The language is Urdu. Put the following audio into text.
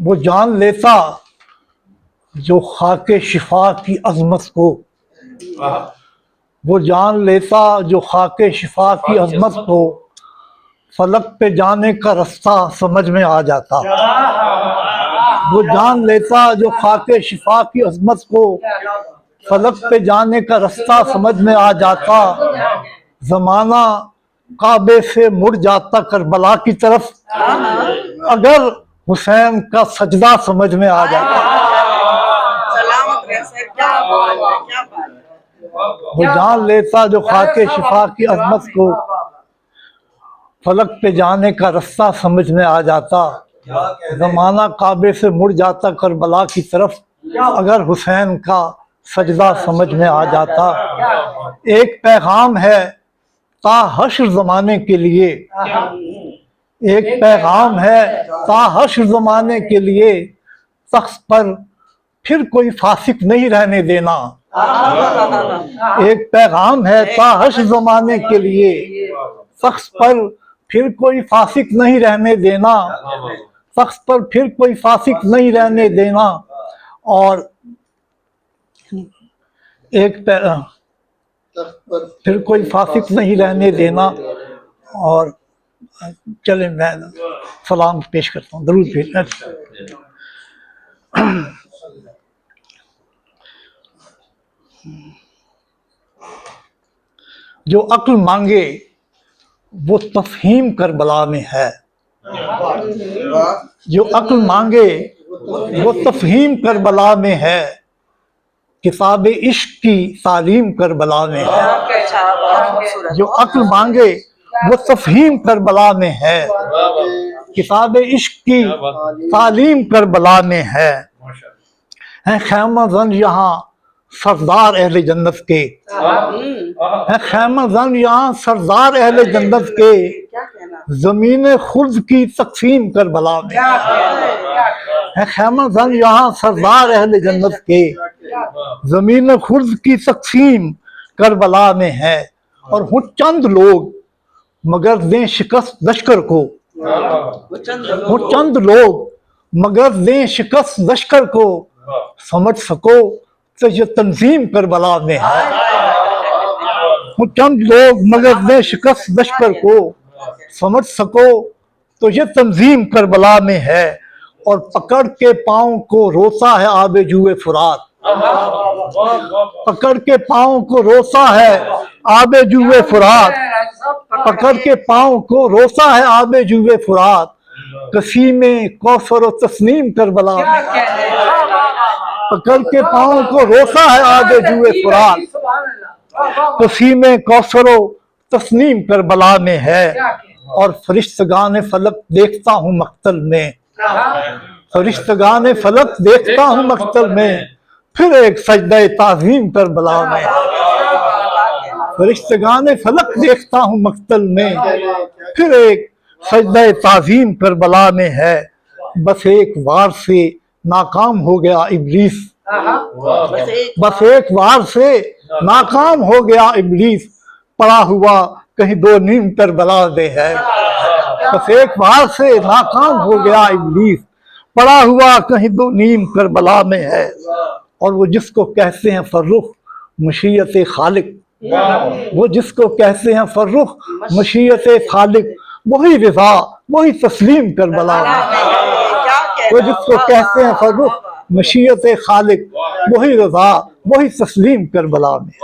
وہ جان لیتا جو خاک شفا کی عظمت کو، وہ جان لیتا جو خاک شفا کی عظمت کو، فلک پہ جانے کا رستہ سمجھ میں آ جاتا۔ وہ جان لیتا جو خاک شفا کی عظمت کو، فلک پہ جانے کا رستہ سمجھ میں آ جاتا۔ زمانہ کعبے سے مڑ جاتا کربلا کی طرف، اگر حسین کا سجدہ سمجھ میں آ جاتا۔ وہ جان لیتا جو خاک شفا کی عظمت کو، فلک پہ جانے کا رستہ سمجھ میں آ جاتا۔ زمانہ کعبے سے مڑ جاتا کربلا کی طرف، اگر حسین کا سجدہ سمجھ میں آ جاتا۔ ایک پیغام ہے تا حشر زمانے کے لیے، ایک پیغام ہے تا حشر زمانے کے لیے، تخت پر پھر کوئی فاسق نہیں رہنے دینا۔ ایک پیغام ہے تا حشر زمانے کے لیے، تخت پر پھر کوئی فاسق نہیں رہنے دینا، تخت پر پھر کوئی فاسق نہیں رہنے دینا۔ اور ایک پھر کوئی فاسق نہیں رہنے دینا۔ اور چلیں میں سلام پیش کرتا ہوں، درود پیش جو عقل مانگے وہ تفہیم کربلا میں ہے، جو عقل مانگے وہ تفہیم کربلا میں ہے، کتاب عشق کی تعلیم کربلا میں ہے۔ جو عقل مانگے وہ تفہیم کربلا میں ہے، کتاب عشق کی تعلیم کربلا میں ہے۔ خیمہ زن یہاں سردار اہل جنت کے، خیمہ زن یہاں سردار اہل جنت کے، زمین خلد کی تقسیم کربلا میں ہے۔ خیمہ زن یہاں سردار اہل جنت کے، زمین خلد کی تقسیم کربلا میں ہے۔ اور وہ چند لوگ مگر دیں شکست لشکر کو، وہ چند لوگ مگر دیں شکست لشکر کو، سمجھ سکو تو یہ تنظیم کربلا میں ہے۔ وہ چند لوگ مگر دیں شکست لشکر کو، سمجھ سکو تو یہ تنظیم کربلا میں ہے۔ اور پکڑ کے پاؤں کو روتا ہے آب جوئے فرات، پکڑ کے پاؤں کو روتا ہے آب جوئے فرات، پکڑ کے پاؤں کو روتا ہے آب جوئے فرات، قسیم کوثر و تسنیم کربلا میں، پکڑ کے پاؤں کو روتا ہے آب جوئے فرات، قسیم کوثر و تسنیم کربلا میں ہے۔ اور فرشتگان فلک دیکھتا ہوں مقتل میں، فرشتگان فلک دیکھتا ہوں مقتل میں، پھر ایک سجدہ تعظیم کربلا میں، فرشتگان فلک دیکھتا ہوں مقتل میں، پھر ایک سجدہ تعظیم کربلا میں ہے۔ بس ایک وار سے ناکام ہو گیا ابلیس، بس ایک وار سے ناکام ہو گیا ابلیس، پڑا ہوا کہیں دو نیم کربلا میں ہے۔ بس ایک وار سے ناکام ہو گیا ابلیس، پڑا ہوا کہیں دو نیم کربلا میں ہے۔ اور وہ جس کو کہتے ہیں فرخ مشیت خالق، وہ جس کو کہتے ہیں فرخ مشیت خالق، وہی رضا وہی تسلیم کربلا میں، وہ جس کو کہتے ہیں فرخ مشیت خالق، وہی رضا وہی تسلیم کربلا میں۔